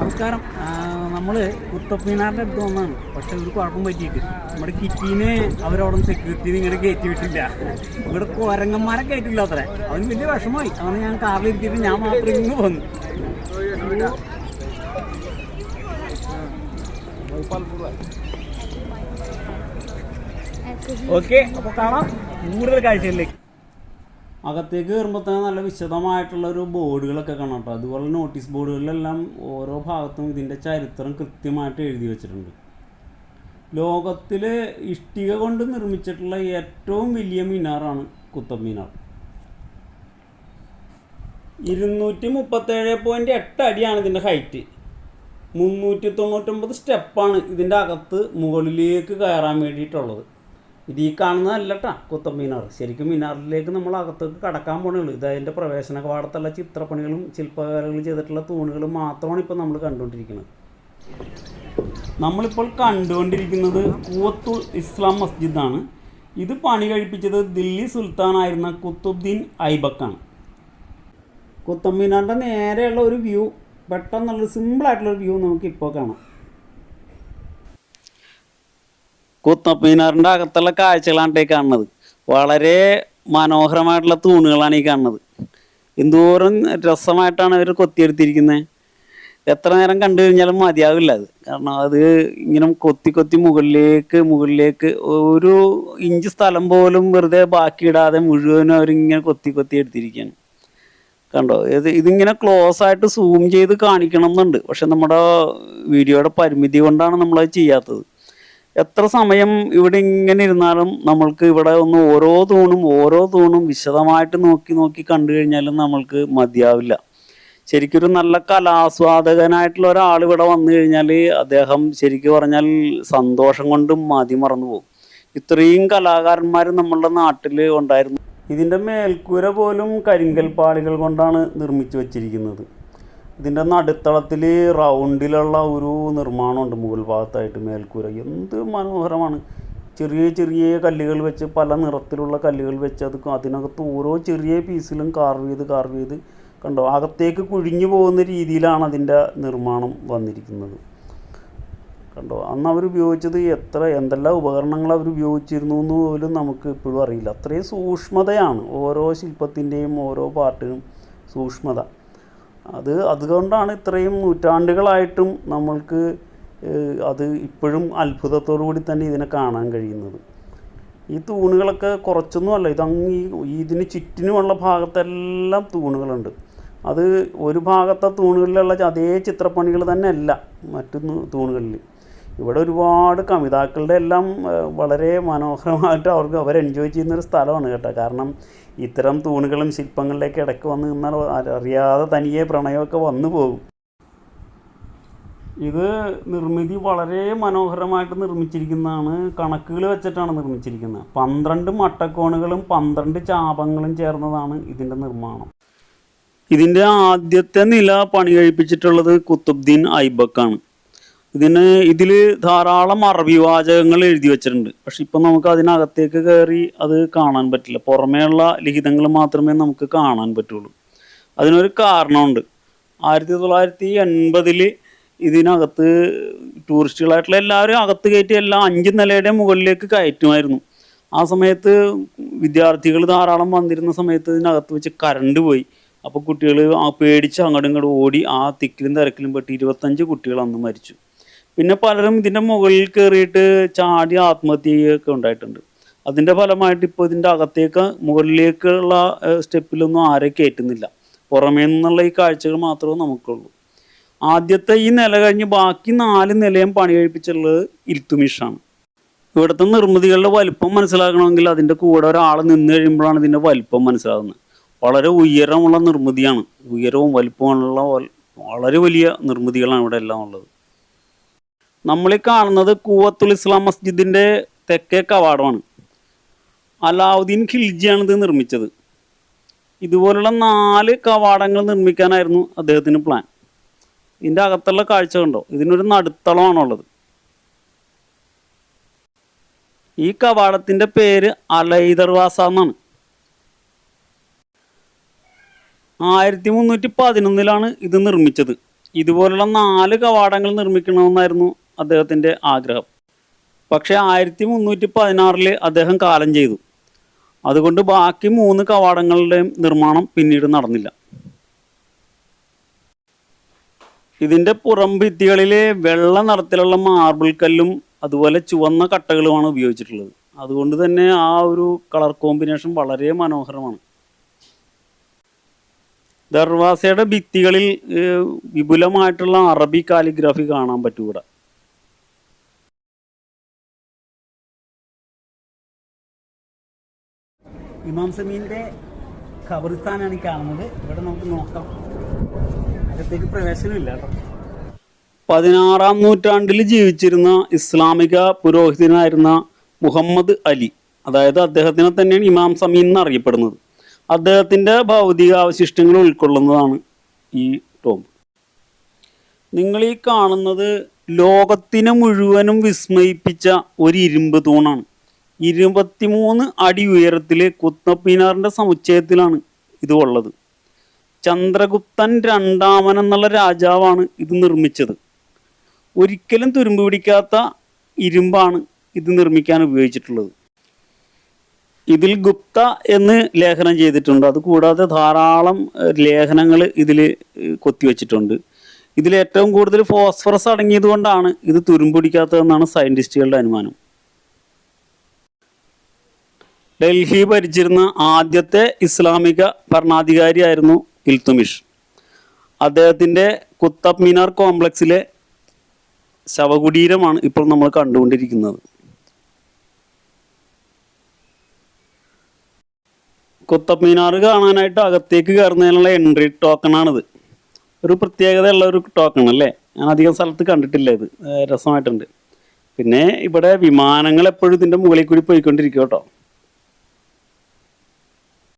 നമസ്കാരം. നമ്മൾ കുത്തബ് മീനാറിൻ്റെ അടുത്ത് വന്നതാണ്. പക്ഷെ ഒരു കുഴപ്പം പറ്റിയിട്ട് നമ്മുടെ കിറ്റീനെ അവരവിടെ സെക്യൂരിറ്റി ഇങ്ങനെ കയറ്റി വിട്ടില്ല. ഇവിടെ കുരങ്ങന്മാരെ കയറ്റില്ല അത്ര. അവന് വലിയ വിഷമമായി. അവന് ഞാൻ കാറിലിരിച്ചിട്ട് ഞാൻ മാത്രം ഇങ്ങ് വന്നു. ഓക്കെ, അപ്പോൾ കാണാം കൂടുതൽ കാഴ്ചകളിലേക്ക്. അകത്തേക്ക് കയറുമ്പോൾ തന്നെ നല്ല വിശദമായിട്ടുള്ളൊരു ബോർഡുകളൊക്കെ കാണാം കേട്ടോ. അതുപോലെ നോട്ടീസ് ബോർഡുകളിലെല്ലാം ഓരോ ഭാഗത്തും ഇതിൻ്റെ ചരിത്രം കൃത്യമായിട്ട് എഴുതി വെച്ചിട്ടുണ്ട്. ലോകത്തിൽ ഇഷ്ടിക കൊണ്ട് നിർമ്മിച്ചിട്ടുള്ള ഏറ്റവും വലിയ മിനാറാണ് കുത്തബ് മിനാർ. 237.8 അടിയാണ് ഇതിൻ്റെ ഹൈറ്റ്. 399 സ്റ്റെപ്പാണ് ഇതിൻ്റെ അകത്ത് മുകളിലേക്ക് കയറാൻ വേണ്ടിയിട്ടുള്ളത്. ഇത് ഈ കാണുന്നതല്ല കേട്ടോ കുത്തബ് മിനാർ. ശരിക്കും മിനാറിലേക്ക് നമ്മൾ അകത്തേക്ക് കടക്കാൻ പോകണുള്ളൂ. ഇത് അതിൻ്റെ പ്രവേശന കവാടത്തുള്ള ചിത്രപ്പണികളും ശില്പകലകളും ചെയ്തിട്ടുള്ള തൂണുകളും മാത്രമാണ് ഇപ്പോൾ നമ്മൾ കണ്ടുകൊണ്ടിരിക്കുന്നത്. നമ്മളിപ്പോൾ കണ്ടുകൊണ്ടിരിക്കുന്നത് കൂവത്തുൽ ഇസ്ലാം മസ്ജിദാണ്. ഇത് പണി കഴിപ്പിച്ചത് ദില്ലി സുൽത്താനായിരുന്ന കുത്തുബ്ദീൻ ഐബക്കാണ്. കുത്തബ് മിനാറിൻ്റെ നേരെയുള്ള ഒരു വ്യൂ, പെട്ടെന്നുള്ളൊരു സിമ്പിളായിട്ടുള്ളൊരു വ്യൂ നമുക്കിപ്പോൾ കാണാം. കുത്തബ് മിനാറിൻ്റെ അകത്തുള്ള കാഴ്ചകളാണ് ഈ കാണുന്നത്. വളരെ മനോഹരമായിട്ടുള്ള തൂണുകളാണ് ഈ കാണുന്നത്. എന്തോരം രസമായിട്ടാണ് അവർ കൊത്തിയെടുത്തിരിക്കുന്നത്. എത്ര നേരം കണ്ടു കഴിഞ്ഞാലും മതിയാവില്ല അത്. കാരണം അത് ഇങ്ങനെ കൊത്തി കൊത്തി മുകളിലേക്ക് ഒരു ഇഞ്ച് സ്ഥലം പോലും വെറുതെ ബാക്കിയിടാതെ മുഴുവനും അവരിങ്ങനെ കൊത്തി കൊത്തി എടുത്തിരിക്കുകയാണ്. കണ്ടോ, ഇതിങ്ങനെ ക്ലോസ് ആയിട്ട് സൂം ചെയ്ത് കാണിക്കണം എന്നുണ്ട്. പക്ഷെ നമ്മുടെ വീഡിയോയുടെ പരിമിതി കൊണ്ടാണ് നമ്മളത് ചെയ്യാത്തത്. എത്ര സമയം ഇവിടെ ഇങ്ങനെ ഇരുന്നാലും നമ്മൾക്ക് ഇവിടെ ഒന്ന് ഓരോ തൂണും വിശദമായിട്ട് നോക്കി കണ്ടു കഴിഞ്ഞാലും നമ്മൾക്ക് മതിയാവില്ല. ശരിക്കൊരു നല്ല കലാസ്വാദകനായിട്ടുള്ള ഒരാൾ ഇവിടെ വന്നു കഴിഞ്ഞാൽ അദ്ദേഹം ശരിക്കും പറഞ്ഞാൽ സന്തോഷം കൊണ്ടും മറന്നു പോകും. ഇത്രയും കലാകാരന്മാർ നമ്മളുടെ നാട്ടിൽ ഉണ്ടായിരുന്നു. ഇതിൻ്റെ മേൽക്കൂര പോലും കരിങ്കൽ പാളികൾ കൊണ്ടാണ് നിർമ്മിച്ചു വച്ചിരിക്കുന്നത്. ഇതിൻ്റെ നടുത്തളത്തിൽ റൗണ്ടിലുള്ള ഒരു നിർമ്മാണമുണ്ട് മുകൾ ഭാഗത്തായിട്ട് മേൽക്കൂര. എന്ത് മനോഹരമാണ്. ചെറിയ കല്ലുകൾ വെച്ച്, പല നിറത്തിലുള്ള കല്ലുകൾ വെച്ച് അതിനകത്ത് ഓരോ ചെറിയ പീസിലും കാർവ് ചെയ്ത് കണ്ടോ, അകത്തേക്ക് കുഴിഞ്ഞു പോകുന്ന രീതിയിലാണ് അതിൻ്റെ നിർമ്മാണം വന്നിരിക്കുന്നത്. കണ്ടോ, അന്ന് അവർ ഉപയോഗിച്ചത് എന്തെല്ലാം ഉപകരണങ്ങൾ അവർ ഉപയോഗിച്ചിരുന്നു എന്ന് പോലും നമുക്ക് ഇപ്പോഴും അറിയില്ല. അത്രയും സൂക്ഷ്മതയാണ് ഓരോ ശില്പത്തിൻ്റെയും ഓരോ പാർട്ടിനും സൂക്ഷ്മത. അതുകൊണ്ടാണ് ഇത്രയും നൂറ്റാണ്ടുകളായിട്ടും നമ്മൾക്ക് അത് ഇപ്പോഴും അത്ഭുതത്തോടു കൂടി തന്നെ ഇതിനെ കാണാൻ കഴിയുന്നത്. ഈ തൂണുകളൊക്കെ കുറച്ചൊന്നുമല്ല, ഇതിന് ചുറ്റിനുമുള്ള ഭാഗത്തെല്ലാം തൂണുകളുണ്ട്. അത് ഒരു ഭാഗത്തെ തൂണുകളിലുള്ള അതേ ചിത്രപ്പണികൾ തന്നെ അല്ല മറ്റു തൂണുകളിൽ. ഇവിടെ ഒരുപാട് കവിതാക്കളുടെ എല്ലാം വളരെ മനോഹരമായിട്ട് അവർ എൻജോയ് ചെയ്യുന്നൊരു സ്ഥലമാണ് കേട്ടോ. കാരണം ഇത്തരം തൂണുകളും ശില്പങ്ങളിലേക്ക് ഇടയ്ക്ക് വന്ന് നിന്നാൽ അറിയാതെ തനിയെ പ്രണയമൊക്കെ വന്നു പോകും. ഇത് നിർമ്മിതി വളരെ മനോഹരമായിട്ട് നിർമ്മിച്ചിരിക്കുന്നതാണ്. കണക്കുകൾ വെച്ചിട്ടാണ് നിർമ്മിച്ചിരിക്കുന്നത്. 12 മട്ടക്കോണുകളും 12 ചാപങ്ങളും ചേർന്നതാണ് ഇതിൻ്റെ നിർമ്മാണം. ഇതിൻ്റെ ആദ്യത്തെ നില പണി കഴിപ്പിച്ചിട്ടുള്ളത് കുത്തുബ്ദീൻ ഐബക്കാണ്. ഇതിൽ ധാരാളം അറബി വാചകങ്ങൾ എഴുതി വെച്ചിട്ടുണ്ട്. പക്ഷെ ഇപ്പം നമുക്ക് അതിനകത്തേക്ക് കയറി അത് കാണാൻ പറ്റില്ല. പുറമേയുള്ള ലിഖിതങ്ങൾ മാത്രമേ നമുക്ക് കാണാൻ പറ്റുള്ളൂ. അതിനൊരു കാരണമുണ്ട്. 1980 ഇതിനകത്ത് ടൂറിസ്റ്റുകളായിട്ടുള്ള എല്ലാവരും അകത്ത് കയറ്റി എല്ലാം 5 നിലയുടെ മുകളിലേക്ക് കയറ്റുമായിരുന്നു. ആ സമയത്ത് വിദ്യാർത്ഥികൾ ധാരാളം വന്നിരുന്ന സമയത്ത് ഇതിനകത്ത് വെച്ച് കറണ്ട് പോയി. അപ്പോൾ കുട്ടികൾ പേടിച്ച് അങ്ങോട്ടും ഓടി. ആ തിക്കിലും തിരക്കിലും പെട്ട് 25 കുട്ടികൾ അന്ന് മരിച്ചു. പിന്നെ പലരും ഇതിൻ്റെ മുകളിൽ കയറിയിട്ട് ചാടി ആത്മഹത്യ ചെയ്യുകയൊക്കെ ഉണ്ടായിട്ടുണ്ട്. അതിൻ്റെ ഫലമായിട്ട് ഇപ്പോൾ ഇതിൻ്റെ അകത്തേക്ക് മുകളിലേക്കുള്ള സ്റ്റെപ്പിലൊന്നും ആരെയും കയറ്റുന്നില്ല. പുറമേ നിന്നുള്ള ഈ കാഴ്ചകൾ മാത്രമേ നമുക്കുള്ളൂ. ആദ്യത്തെ ഈ നില കഴിഞ്ഞ് ബാക്കി 4 നിലയും പണി കഴിപ്പിച്ചുള്ളത് ഇൽത്തുമിഷാണ്. ഇവിടുത്തെ നിർമ്മിതികളുടെ വലിപ്പം മനസ്സിലാക്കണമെങ്കിൽ അതിൻ്റെ കൂടെ ഒരാൾ നിന്ന് കഴിയുമ്പോഴാണ് ഇതിൻ്റെ വലിപ്പം മനസ്സിലാകുന്നത്. വളരെ ഉയരമുള്ള നിർമ്മിതിയാണ്. ഉയരവും വലിപ്പമുള്ള വളരെ വലിയ നിർമ്മിതികളാണ് ഇവിടെ എല്ലാം ഉള്ളത്. നമ്മളീ കാണുന്നത് കൂവത്തുൽ ഇസ്ലാം മസ്ജിദിൻ്റെ തെക്കേ കവാടമാണ്. അലാവുദ്ദീൻ ഖിൽജിയാണ് ഇത് നിർമ്മിച്ചത്. ഇതുപോലുള്ള 4 കവാടങ്ങൾ നിർമ്മിക്കാനായിരുന്നു അദ്ദേഹത്തിന് പ്ലാൻ. ഇതിൻ്റെ അകത്തുള്ള കാഴ്ച കണ്ടോ, ഇതിനൊരു നടുത്തളമാണുള്ളത്. ഈ കവാടത്തിൻ്റെ പേര് അലൈദർവാസ എന്നാണ്. 1311 ഇത് നിർമ്മിച്ചത്. ഇതുപോലുള്ള 4 കവാടങ്ങൾ നിർമ്മിക്കണമെന്നായിരുന്നു അദ്ദേഹത്തിൻ്റെ ആഗ്രഹം. പക്ഷേ 1316 അദ്ദേഹം കാലം ചെയ്തു. അതുകൊണ്ട് ബാക്കി 3 കവാടങ്ങളുടെയും നിർമ്മാണം പിന്നീട് നടന്നില്ല. ഇതിൻ്റെ പുറം ഭിത്തികളിൽ വെള്ള നിറത്തിലുള്ള മാർബിൾ കല്ലും അതുപോലെ ചുവന്ന കട്ടകളുമാണ് ഉപയോഗിച്ചിട്ടുള്ളത്. അതുകൊണ്ട് തന്നെ ആ ഒരു കളർ കോമ്പിനേഷൻ വളരെ മനോഹരമാണ്. ദർവാസയുടെ ഭിത്തികളിൽ വിപുലമായിട്ടുള്ള അറബി കാലിഗ്രാഫി കാണാൻ പറ്റും ഇവിടെ. ഇമാം സമീൻ്റെ ഖബറിസ്ഥാനാണ് ഈ കാണുന്നത്. ഇവിടെ നമുക്ക് നോക്കാം. അകത്തേക്ക് പ്രവേശനമില്ല കേട്ടോ. 16-ാം നൂറ്റാണ്ടിൽ ജീവിച്ചിരുന്ന ഇസ്ലാമിക പുരോഹിതനായിരുന്ന മുഹമ്മദ് അലി, അതായത് അദ്ദേഹത്തിനെ തന്നെയാണ് ഇമാം സമീൻ എന്ന് അറിയപ്പെടുന്നത്. അദ്ദേഹത്തിൻ്റെ ഭൗതിക അവശിഷ്ടങ്ങൾ ഉൾക്കൊള്ളുന്നതാണ് ഈ ടോംബ്. നിങ്ങൾ ഈ കാണുന്നത് ലോകത്തിനെ മുഴുവനും വിസ്മയിപ്പിച്ച ഒരു ഇരുമ്പ് തൂണാണ്. 23 അടി ഉയരത്തിൽ കുത്തബ് മീനാറിൻ്റെ സമുച്ചയത്തിലാണ് ഇത് ഉള്ളത്. ചന്ദ്രഗുപ്തൻ രണ്ടാമൻ എന്നുള്ള രാജാവാണ് ഇത് നിർമ്മിച്ചത്. ഒരിക്കലും തുരുമ്പ് പിടിക്കാത്ത ഇരുമ്പാണ് ഇത് നിർമ്മിക്കാൻ ഉപയോഗിച്ചിട്ടുള്ളത്. ഇതിൽ ഗുപ്ത എന്ന് ലേഖനം ചെയ്തിട്ടുണ്ട്. അതുകൂടാതെ ധാരാളം ലേഖനങ്ങൾ ഇതിൽ കൊത്തിവെച്ചിട്ടുണ്ട്. ഇതിൽ ഏറ്റവും കൂടുതൽ ഫോസ്ഫറസ് അടങ്ങിയത് കൊണ്ടാണ് ഇത് തുരുമ്പ് പിടിക്കാത്തതെന്നാണ് സയൻറ്റിസ്റ്റുകളുടെ അനുമാനം. ഡൽഹി ഭരിച്ചിരുന്ന ആദ്യത്തെ ഇസ്ലാമിക ഭരണാധികാരിയായിരുന്നു ഇൽത്തുമിഷ്. അദ്ദേഹത്തിൻ്റെ കുത്തബ് മീനാർ കോംപ്ലക്സിലെ ശവകുടീരമാണ് ഇപ്പോൾ നമ്മൾ കണ്ടുകൊണ്ടിരിക്കുന്നത്. കുത്തബ് മീനാർ കാണാനായിട്ട് അകത്തേക്ക് കയറുന്നതിനുള്ള എൻട്രി ടോക്കണാണിത്. ഒരു പ്രത്യേകതയുള്ള ഒരു ടോക്കൺ അല്ലേ. ഞാൻ അധികം സ്ഥലത്ത് കണ്ടിട്ടില്ല. ഇത് രസമായിട്ടുണ്ട്. പിന്നെ ഇവിടെ വിമാനങ്ങൾ എപ്പോഴും ഇതിൻ്റെ മുകളിൽ കൂടി പോയിക്കൊണ്ടിരിക്കും കേട്ടോ.